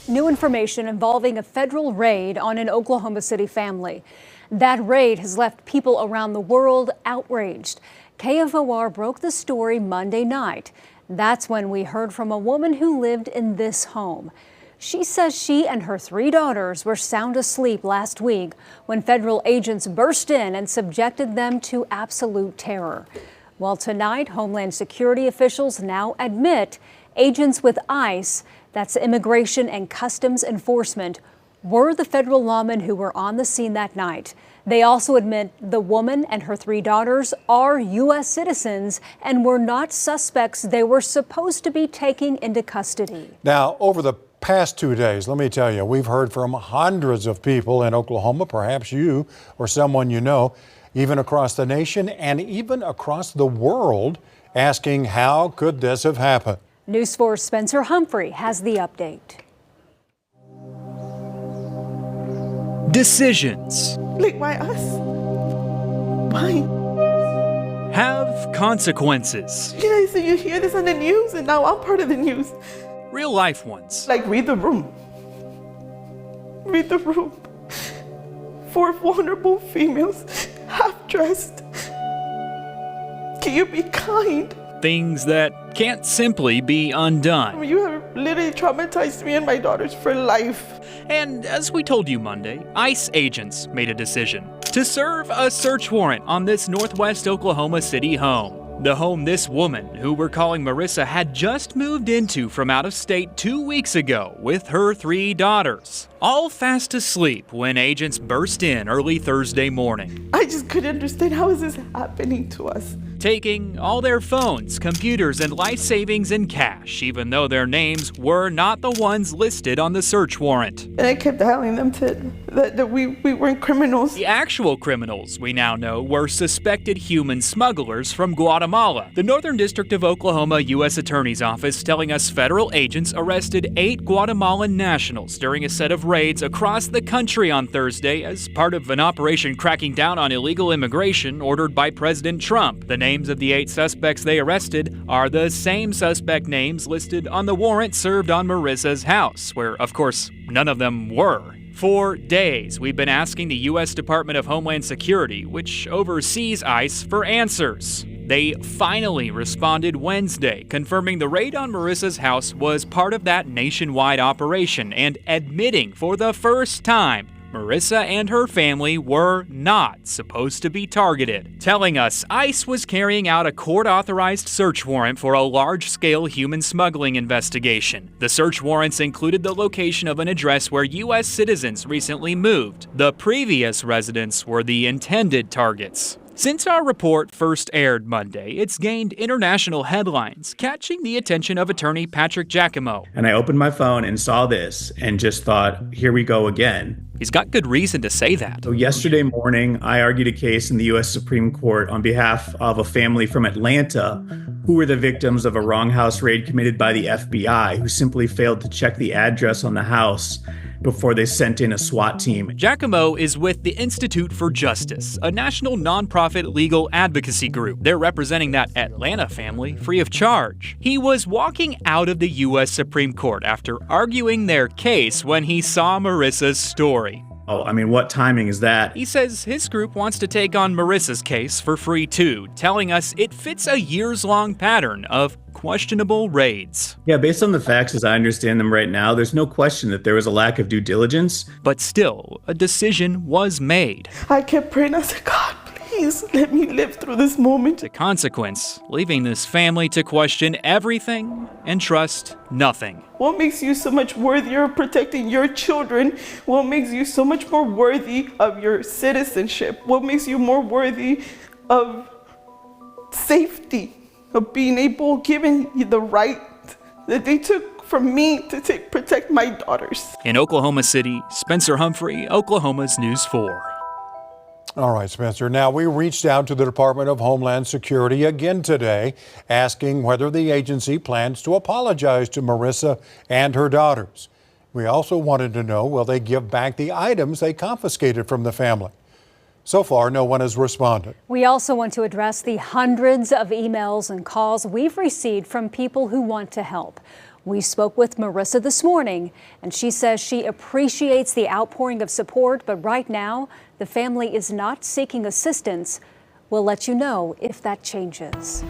New information involving a federal raid on an Oklahoma City family. That raid has left people around the world outraged. KFOR broke the story Monday night. That's when we heard from a woman who lived in this home. She says she and her 3 daughters were sound asleep last week when federal agents burst in and subjected them to absolute terror. Well, tonight, Homeland Security officials now admit agents with ICE, that's Immigration and Customs Enforcement, were the federal lawmen who were on the scene that night. They also admit the woman and her 3 daughters are U.S. citizens and were not suspects they were supposed to be taking into custody. Now, over the past 2 days, let me tell you, we've heard from hundreds of people in Oklahoma, perhaps you or someone you know, even across the nation and even across the world, asking how could this have happened? News 4's Spencer Humphrey has the update. Decisions. Like, why us? Why? Have consequences. You know, so you hear this on the news, and now I'm part of the news. Real life ones. Like, read the room. Read the room. 4 vulnerable females, half-dressed. Can you be kind? Things that can't simply be undone. You have literally traumatized me and my daughters for life. And as we told you Monday, ICE agents made a decision to serve a search warrant on this Northwest Oklahoma City home. The home this woman, who we're calling Marissa, had just moved into from out of state 2 weeks ago with her 3 daughters, all fast asleep when agents burst in early Thursday morning. I just couldn't understand, how is this happening to us? Taking all their phones, computers, and life savings and cash, even though their names were not the ones listed on the search warrant. And I kept telling them that we weren't criminals. The actual criminals, we now know, were suspected human smugglers from Guatemala. The Northern District of Oklahoma U.S. Attorney's Office telling us federal agents arrested 8 Guatemalan nationals during a set of raids across the country on Thursday as part of an operation cracking down on illegal immigration ordered by President Trump. The names of the 8 suspects they arrested are the same suspect names listed on the warrant served on Marissa's house, where, of course, none of them were. For days, we've been asking the U.S. Department of Homeland Security, which oversees ICE, for answers. They finally responded Wednesday, confirming the raid on Marissa's house was part of that nationwide operation and admitting for the first time Marissa and her family were not supposed to be targeted, telling us ICE was carrying out a court-authorized search warrant for a large-scale human smuggling investigation. The search warrants included the location of an address where U.S. citizens recently moved. The previous residents were the intended targets. Since our report first aired Monday, it's gained international headlines, catching the attention of attorney Patrick Giacomo. And I opened my phone and saw this and just thought, here we go again. He's got good reason to say that. So yesterday morning, I argued a case in the U.S. Supreme Court on behalf of a family from Atlanta who were the victims of a wrong house raid committed by the FBI, who simply failed to check the address on the house before they sent in a SWAT team. Giacomo is with the Institute for Justice, a national nonprofit legal advocacy group. They're representing that Atlanta family free of charge. He was walking out of the U.S. Supreme Court after arguing their case when he saw Marissa's story. Oh, I mean, what timing is that? He says his group wants to take on Marissa's case for free too, telling us it fits a years-long pattern of questionable raids. Yeah, based on the facts as I understand them right now, there's no question that there was a lack of due diligence. But still, a decision was made. I kept praying, I said, God, please let me live through this moment. The consequence, leaving this family to question everything and trust nothing. What makes you so much worthier of protecting your children? What makes you so much more worthy of your citizenship? What makes you more worthy of safety, of being able, given you the right that they took from me to protect my daughters? In Oklahoma City, Spencer Humphrey, Oklahoma's News 4. All right, Spencer. Now, we reached out to the Department of Homeland Security again today, asking whether the agency plans to apologize to Marissa and her daughters. We also wanted to know, will they give back the items they confiscated from the family? So far, no one has responded. We also want to address the hundreds of emails and calls we've received from people who want to help. We spoke with Marissa this morning, and she says she appreciates the outpouring of support, but right now the family is not seeking assistance. We'll let you know if that changes.